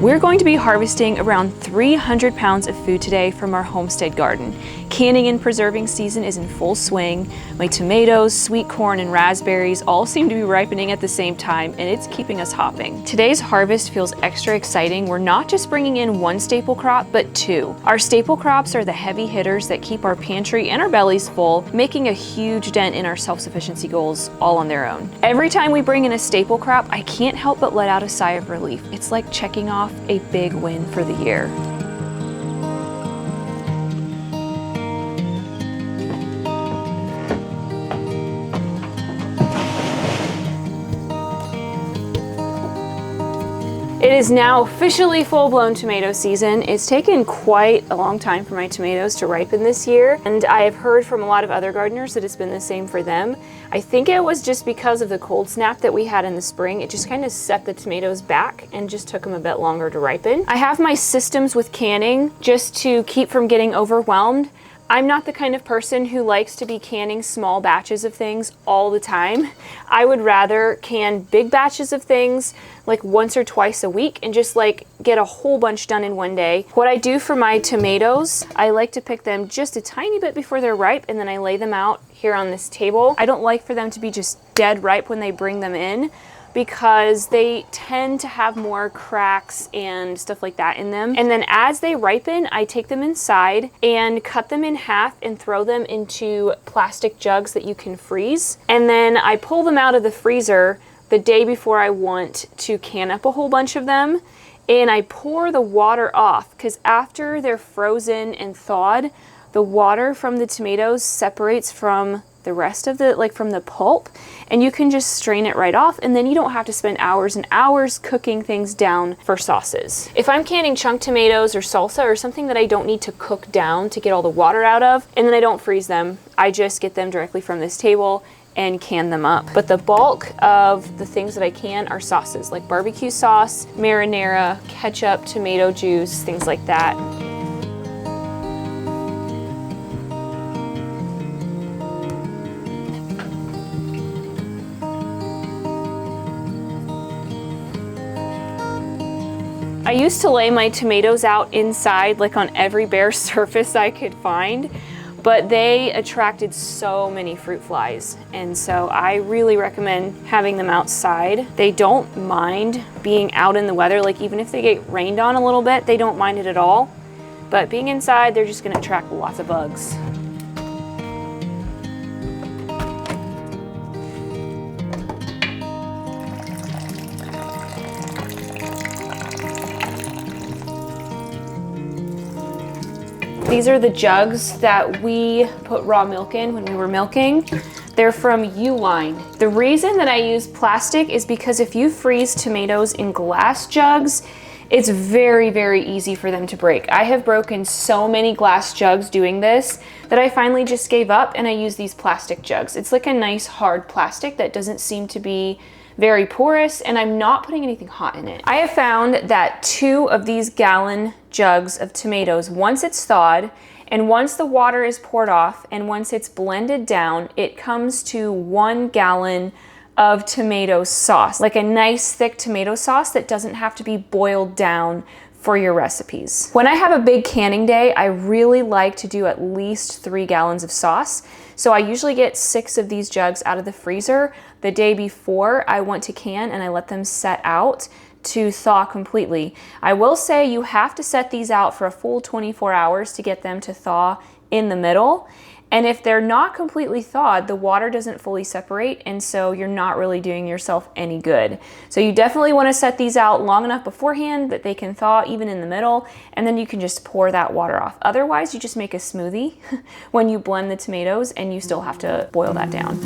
We're going to be harvesting around 300 pounds of food today from our homestead garden. Canning and preserving season is in full swing. My tomatoes, sweet corn, and raspberries all seem to be ripening at the same time, and it's keeping us hopping. Today's harvest feels extra exciting. We're not just bringing in one staple crop, but two. Our staple crops are the heavy hitters that keep our pantry and our bellies full, making a huge dent in our self-sufficiency goals all on their own. Every time we bring in a staple crop, I can't help but let out a sigh of relief. It's like checking off a big win for the year. It is now officially full-blown tomato season. It's taken quite a long time for my tomatoes to ripen this year, and I have heard from a lot of other gardeners that it's been the same for them. I think it was just because of the cold snap that we had in the spring. It just kind of set the tomatoes back and just took them a bit longer to ripen. I have my systems with canning just to keep from getting overwhelmed. I'm not the kind of person who likes to be canning small batches of things all the time. I would rather can big batches of things like once or twice a week and just like get a whole bunch done in one day. What I do for my tomatoes, I like to pick them just a tiny bit before they're ripe, and then I lay them out here on this table. I don't like for them to be just dead ripe when they bring them in, because they tend to have more cracks and stuff like that in them. And then as they ripen, I take them inside and cut them in half and throw them into plastic jugs that you can freeze. And then I pull them out of the freezer the day before I want to can up a whole bunch of them. And I pour the water off, because after they're frozen and thawed, the water from the tomatoes separates from the rest of the, from the pulp, and you can just strain it right off, and then you don't have to spend hours and hours cooking things down for sauces. If I'm canning chunk tomatoes or salsa or something that I don't need to cook down to get all the water out of, and then I don't freeze them, I just get them directly from this table and can them up. But the bulk of the things that I can are sauces, like barbecue sauce, marinara, ketchup, tomato juice, things like that. I used to lay my tomatoes out inside, like on every bare surface I could find, but they attracted so many fruit flies, and so I really recommend having them outside. They don't mind being out in the weather, like even if they get rained on a little bit, they don't mind it at all. But being inside, they're just gonna attract lots of bugs. These are the jugs that we put raw milk in when we were milking. They're from Uline. The reason that I use plastic is because if you freeze tomatoes in glass jugs, it's very, very easy for them to break. I have broken so many glass jugs doing this that I finally just gave up and I use these plastic jugs. It's like a nice hard plastic that doesn't seem to be very porous, and I'm not putting anything hot in it. I have found that 2 of these gallon jugs of tomatoes, once it's thawed and once the water is poured off and once it's blended down, it comes to 1 gallon of tomato sauce, like a nice thick tomato sauce that doesn't have to be boiled down for your recipes. When I have a big canning day, I really like to do at least 3 gallons of sauce. So I usually get 6 of these jugs out of the freezer the day before I want to can, and I let them set out to thaw completely. I will say you have to set these out for a full 24 hours to get them to thaw in the middle. And if they're not completely thawed, the water doesn't fully separate, and so you're not really doing yourself any good. So you definitely want to set these out long enough beforehand that they can thaw even in the middle, and then you can just pour that water off. Otherwise, you just make a smoothie when you blend the tomatoes, and you still have to boil that down.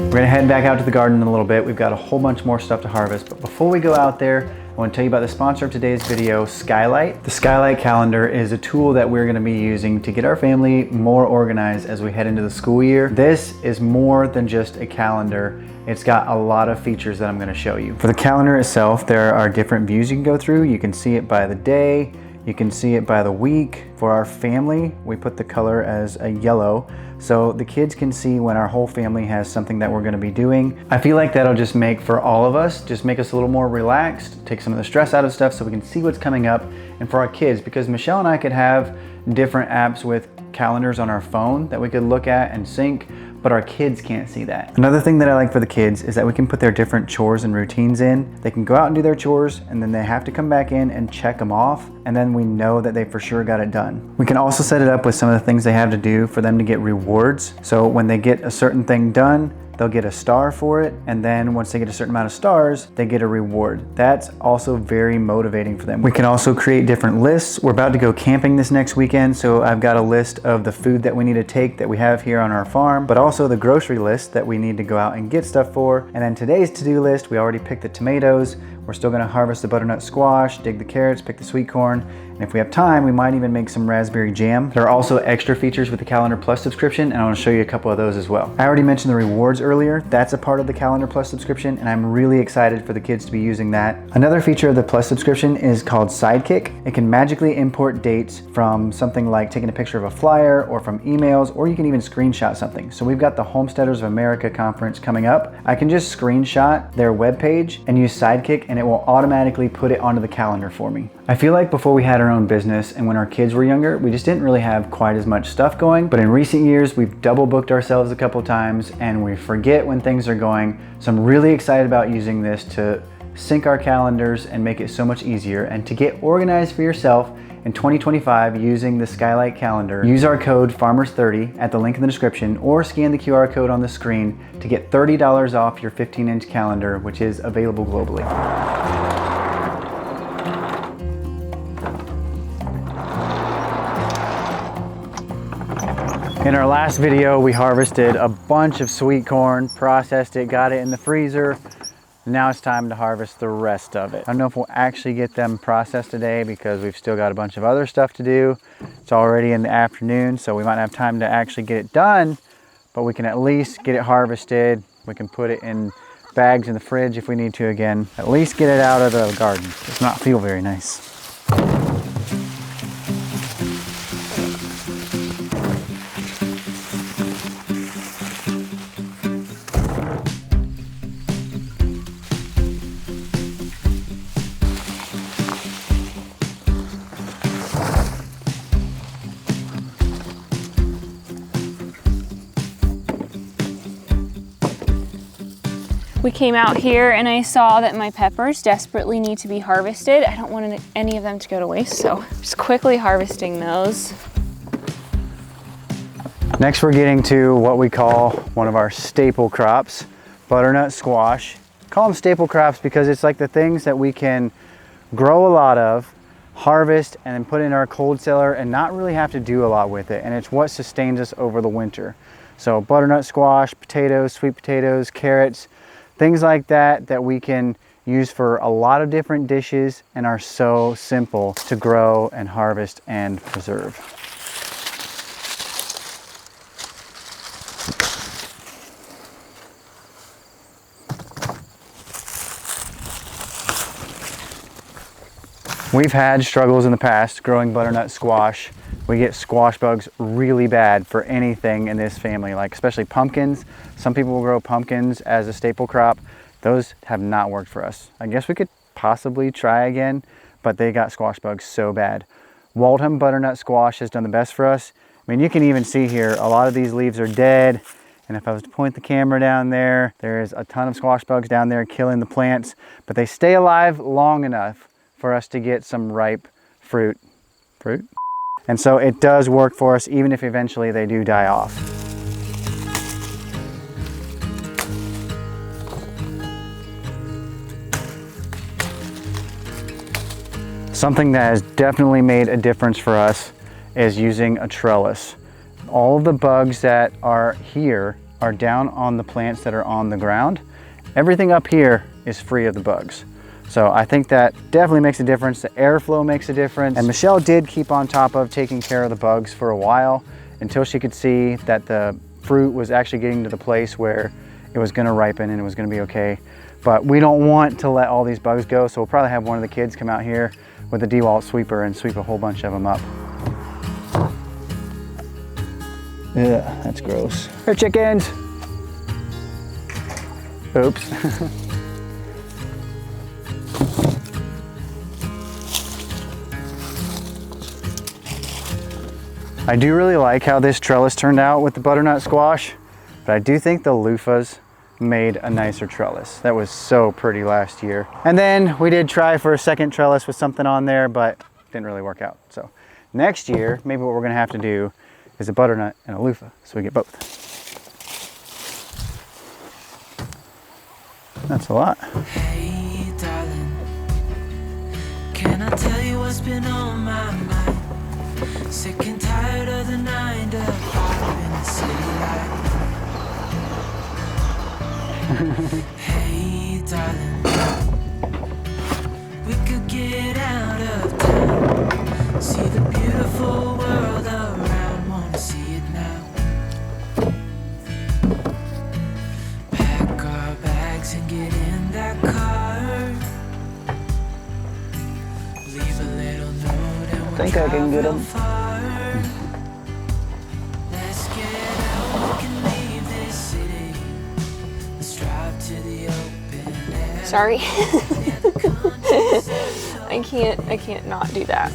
We're gonna head back out to the garden in a little bit. We've got a whole bunch more stuff to harvest, but before we go out there, I want to tell you about the sponsor of today's video, Skylight. The Skylight calendar is a tool that we're going to be using to get our family more organized as we head into the school year. This is more than just a calendar. It's got a lot of features that I'm going to show you. For the calendar itself, there are different views you can go through. You can see it by the day, you can see it by the week. For our family, we put the color as a yellow, so the kids can see when our whole family has something that we're going to be doing. I feel like that'll just make, for all of us, just make us a little more relaxed, take some of the stress out of stuff so we can see what's coming up. And for our kids, because Michelle and I could have different apps with calendars on our phone that we could look at and sync, but our kids can't see that. Another thing that I like for the kids is that we can put their different chores and routines in. They can go out and do their chores, and then they have to come back in and check them off, and then we know that they for sure got it done. We can also set it up with some of the things they have to do for them to get rewards. So when they get a certain thing done, they'll get a star for it, and then once they get a certain amount of stars, they get a reward. That's also very motivating for them. We can also create different lists. We're about to go camping this next weekend, so I've got a list of the food that we need to take that we have here on our farm, but also the grocery list that we need to go out and get stuff for. And then today's to-do list, we already picked the tomatoes. We're still gonna harvest the butternut squash, dig the carrots, pick the sweet corn, and if we have time, we might even make some raspberry jam. There are also extra features with the Calendar Plus subscription, and I wanna show you a couple of those as well. I already mentioned the rewards earlier. That's a part of the Calendar Plus subscription, and I'm really excited for the kids to be using that. Another feature of the Plus subscription is called Sidekick. It can magically import dates from something like taking a picture of a flyer or from emails, or you can even screenshot something. So we've got the Homesteaders of America conference coming up. I can just screenshot their webpage and use Sidekick, and it will automatically put it onto the calendar for me. I feel like before we had our own business and when our kids were younger, we just didn't really have quite as much stuff going. But in recent years, we've double booked ourselves a couple times and we forget when things are going. So I'm really excited about using this to sync our calendars and make it so much easier. And to get organized for yourself in 2025 using the Skylight calendar, use our code FARMERS30 at the link in the description, or scan the QR code on the screen to get $30 off your 15-inch calendar, which is available globally. In our last video, we harvested a bunch of sweet corn, processed it, got it in the freezer. Now it's time to harvest the rest of it. I don't know if we'll actually get them processed today because we've still got a bunch of other stuff to do. It's already in the afternoon, so we might not have time to actually get it done, but we can at least get it harvested. We can put it in bags in the fridge if we need to again. At least get it out of the garden. It does not feel very nice. We came out here and I saw that my peppers desperately need to be harvested. I don't want any of them to go to waste, so just quickly harvesting those. Next, we're getting to what we call one of our staple crops, butternut squash. Call them staple crops because it's like the things that we can grow a lot of, harvest, and then put in our cold cellar and not really have to do a lot with it. And it's what sustains us over the winter. So butternut squash, potatoes, sweet potatoes, carrots, things like that that we can use for a lot of different dishes and are so simple to grow and harvest and preserve. We've had struggles in the past growing butternut squash. We get squash bugs really bad for anything in this family, like especially pumpkins. Some people will grow pumpkins as a staple crop. Those have not worked for us. I guess we could possibly try again, but they got squash bugs so bad. Waldham butternut squash has done the best for us. I mean, you can even see here, a lot of these leaves are dead. And if I was to point the camera down there, there's a ton of squash bugs down there killing the plants, but they stay alive long enough for us to get some ripe fruit. And so it does work for us, even if eventually they do die off. Something that has definitely made a difference for us is using a trellis. All of the bugs that are here are down on the plants that are on the ground. Everything up here is free of the bugs. So I think that definitely makes a difference. The airflow makes a difference. And Michelle did keep on top of taking care of the bugs for a while until she could see that the fruit was actually getting to the place where it was gonna ripen and it was gonna be okay. But we don't want to let all these bugs go, so we'll probably have one of the kids come out here with a DeWalt sweeper and sweep a whole bunch of them up. Yeah, that's gross. Here, chickens. Oops. I do really like how this trellis turned out with the butternut squash, but I do think the loofahs made a nicer trellis. That was so pretty last year. And then we did try for a second trellis with something on there, but didn't really work out. So next year, maybe what we're gonna have to do is a butternut and a loofah, so we get both. That's a lot. Hey, darling, can I tell you what's been on my mind? Sick and tired of the 9 to 5 in the city life. Hey, darling, we could get out of town, see the beautiful world around, wanna see it now. Pack our bags and get in that car. Leave a little note and we'll Think I can get 'em. far. Let's get out, we can leave this city. Let's drive to the open air. Sorry. I can't not do that.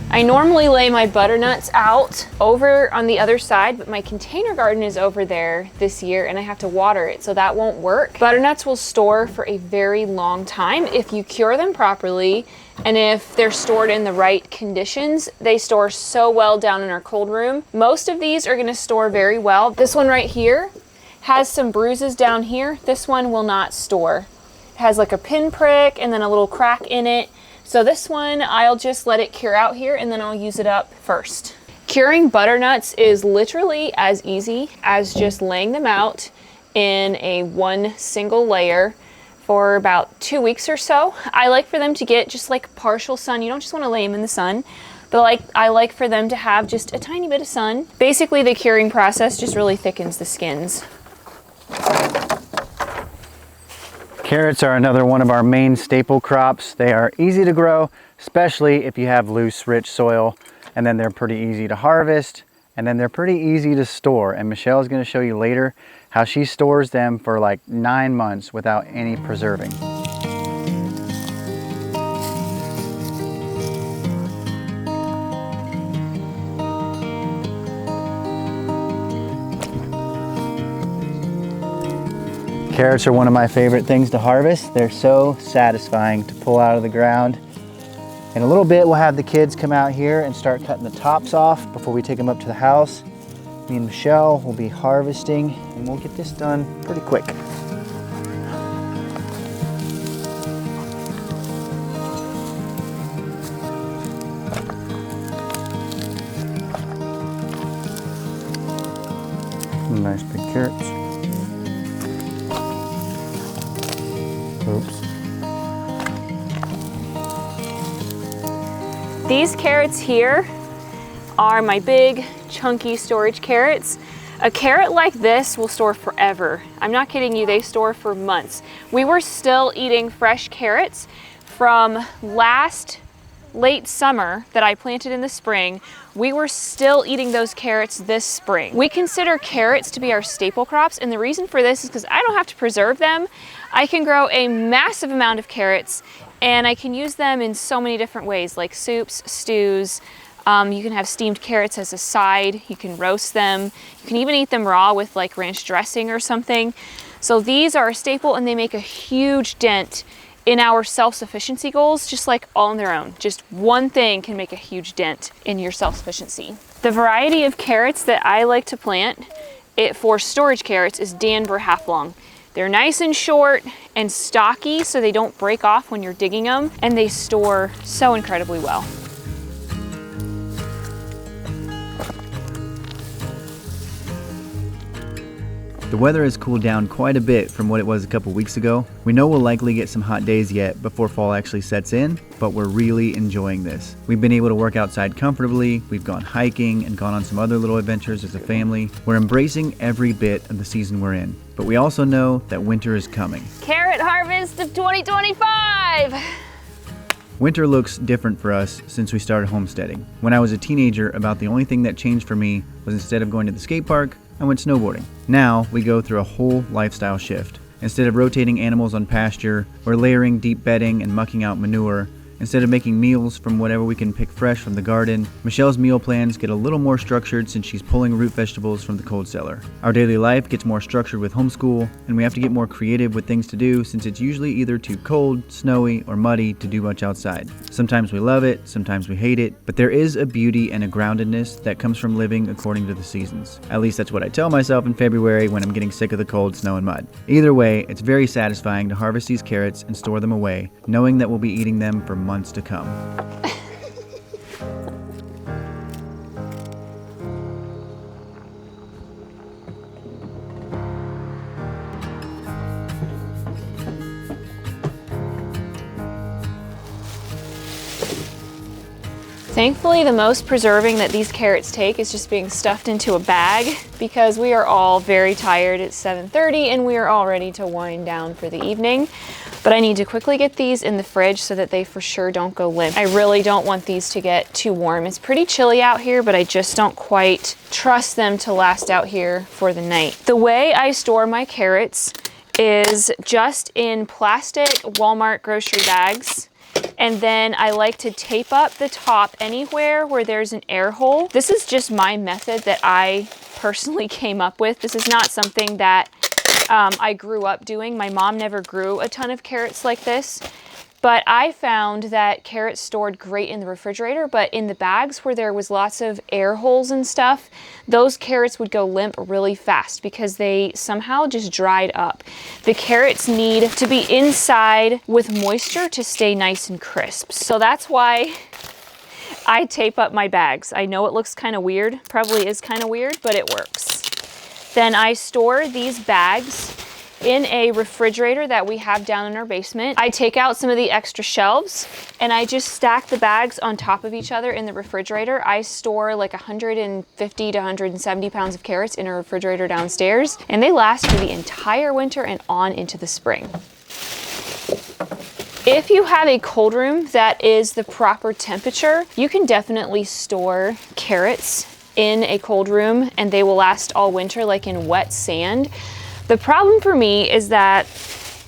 I normally lay my butternuts out over on the other side, but my container garden is over there this year and I have to water it, so that won't work. Butternuts will store for a very long time if you cure them properly, and if they're stored in the right conditions. They store so well down in our cold room. Most of these are gonna store very well. This one right here has some bruises down here. This one will not store. It has like a pinprick and then a little crack in it. So this one, I'll just let it cure out here and then I'll use it up first. Curing butternuts is literally as easy as just laying them out in a one single layer for about 2 weeks or so. I like for them to get just like partial sun. You don't just want to lay them in the sun, but I like for them to have just a tiny bit of sun. Basically, the curing process just really thickens the skins. Carrots are another one of our main staple crops. They are easy to grow, especially if you have loose, rich soil, and then they're pretty easy to harvest, and then they're pretty easy to store. And Michelle is going to show you later how she stores them for like 9 months without any preserving. Carrots are one of my favorite things to harvest. They're so satisfying to pull out of the ground. In a little bit, we'll have the kids come out here and start cutting the tops off before we take them up to the house. Me and Michelle will be harvesting and we'll get this done pretty quick. Nice big carrots. Oops. These carrots here are my big, chunky storage carrots. A carrot like this will store forever. I'm not kidding you, they store for months. We were still eating fresh carrots from late summer that I planted in the spring. We were still eating those carrots this spring. We consider carrots to be our staple crops, and the reason for this is because I don't have to preserve them. I can grow a massive amount of carrots and I can use them in so many different ways, like soups, stews. You can have steamed carrots as a side. You can roast them. You can even eat them raw with like ranch dressing or something. So these are a staple and they make a huge dent in our self-sufficiency goals, just like all on their own. Just one thing can make a huge dent in your self-sufficiency. The variety of carrots that I like to plant for storage carrots is Danver Half-Long. They're nice and short and stocky so they don't break off when you're digging them, and they store so incredibly well. The weather has cooled down quite a bit from what it was a couple weeks ago. We know we'll likely get some hot days yet before fall actually sets in, but we're really enjoying this. We've been able to work outside comfortably, we've gone hiking and gone on some other little adventures as a family. We're embracing every bit of the season we're in, but we also know that winter is coming. Carrot harvest of 2025! Winter looks different for us since we started homesteading. When I was a teenager, about the only thing that changed for me was instead of going to the skate park, I went snowboarding. Now we go through a whole lifestyle shift. Instead of rotating animals on pasture or layering deep bedding and mucking out manure, instead of making meals from whatever we can pick fresh from the garden, Michelle's meal plans get a little more structured since she's pulling root vegetables from the cold cellar. Our daily life gets more structured with homeschool, and we have to get more creative with things to do since it's usually either too cold, snowy, or muddy to do much outside. Sometimes we love it, sometimes we hate it, but there is a beauty and a groundedness that comes from living according to the seasons. At least that's what I tell myself in February when I'm getting sick of the cold, snow, and mud. Either way, it's very satisfying to harvest these carrots and store them away, knowing that we'll be eating them for months to come. Thankfully, the most preserving that these carrots take is just being stuffed into a bag because we are all very tired. It's 7:30 and we are all ready to wind down for the evening. But I need to quickly get these in the fridge so that they for sure don't go limp. I really don't want these to get too warm. It's pretty chilly out here, but I just don't quite trust them to last out here for the night. The way I store my carrots is just in plastic Walmart grocery bags. And then I like to tape up the top anywhere where there's an air hole. This is just my method that I personally came up with. This is not something that I grew up doing. My mom never grew a ton of carrots like this, but I found that carrots stored great in the refrigerator, but in the bags where there was lots of air holes and stuff, those carrots would go limp really fast because they somehow just dried up. The carrots need to be inside with moisture to stay nice and crisp. So that's why I tape up my bags. I know it looks kind of weird, probably is kind of weird, but it works. Then I store these bags in a refrigerator that we have down in our basement. I take out some of the extra shelves and I just stack the bags on top of each other in the refrigerator. I store like 150 to 170 pounds of carrots in a refrigerator downstairs, and they last for the entire winter and on into the spring. If you have a cold room that is the proper temperature, you can definitely store carrots in a cold room and they will last all winter like in wet sand. The problem for me is that,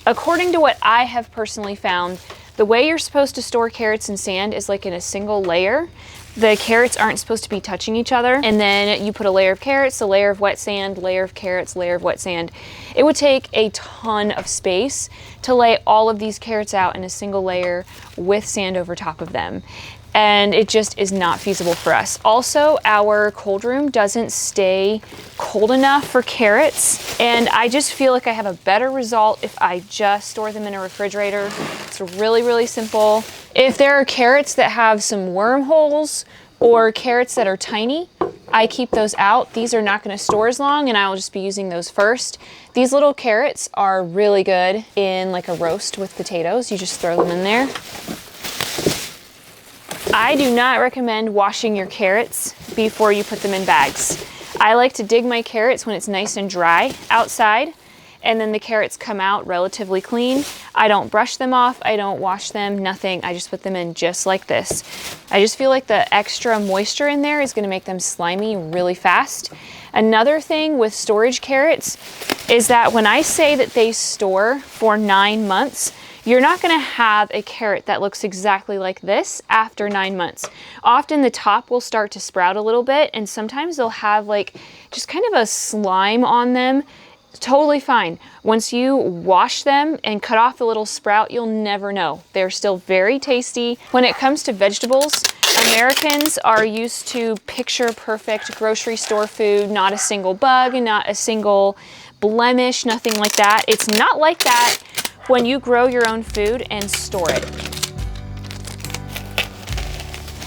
according to what I have personally found, the way you're supposed to store carrots in sand is like in a single layer. The carrots aren't supposed to be touching each other, and then you put a layer of carrots, a layer of wet sand, layer of carrots, layer of wet sand. It would take a ton of space to lay all of these carrots out in a single layer with sand over top of them. And it just is not feasible for us. Also, our cold room doesn't stay cold enough for carrots, and I just feel like I have a better result if I just store them in a refrigerator. It's really, really simple. If there are carrots that have some wormholes or carrots that are tiny, I keep those out. These are not gonna store as long and I will just be using those first. These little carrots are really good in like a roast with potatoes. You just throw them in there. I do not recommend washing your carrots before you put them in bags. I like to dig my carrots when it's nice and dry outside, and then the carrots come out relatively clean. I don't brush them off, I don't wash them, nothing. I just put them in just like this. I just feel like the extra moisture in there is gonna make them slimy really fast. Another thing with storage carrots is that when I say that they store for 9 months, you're not gonna have a carrot that looks exactly like this after 9 months. Often the top will start to sprout a little bit, and sometimes they'll have like just kind of a slime on them. Totally fine. Once you wash them and cut off the little sprout, you'll never know. They're still very tasty. When it comes to vegetables, Americans are used to picture perfect grocery store food, not a single bug and not a single blemish, nothing like that. It's not like that when you grow your own food and store it.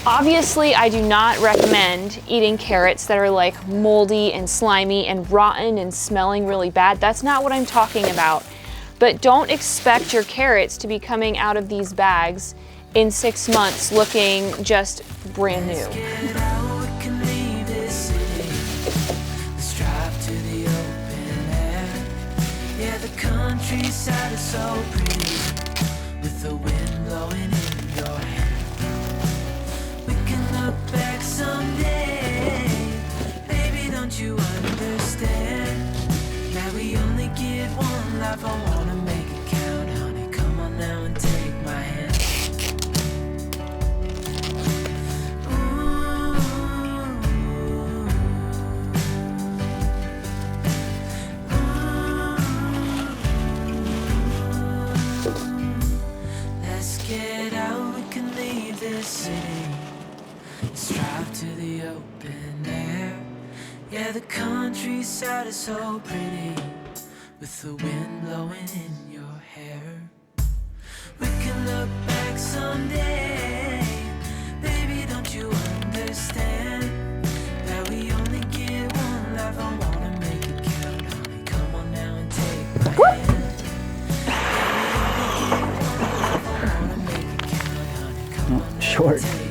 Obviously, I do not recommend eating carrots that are like moldy and slimy and rotten and smelling really bad. That's not what I'm talking about. But don't expect your carrots to be coming out of these bags in 6 months looking just brand new. Get out, we can leave this city. Let's drive to the open air. Yeah, the countryside is so pretty, with the wind blowing in your hair. We can look back someday. Baby, don't you understand that we only get one life? I wanna make it count, honey. Come on now and take my hand. Let's get out, we can leave this city. Let's drive to the open air. Yeah, the countryside is so pretty, with the wind blowing in your hair. We can look back someday. Baby, don't you understand that we only get one life? I wanna make it count, honey. Come on now and take my hand. Short. Take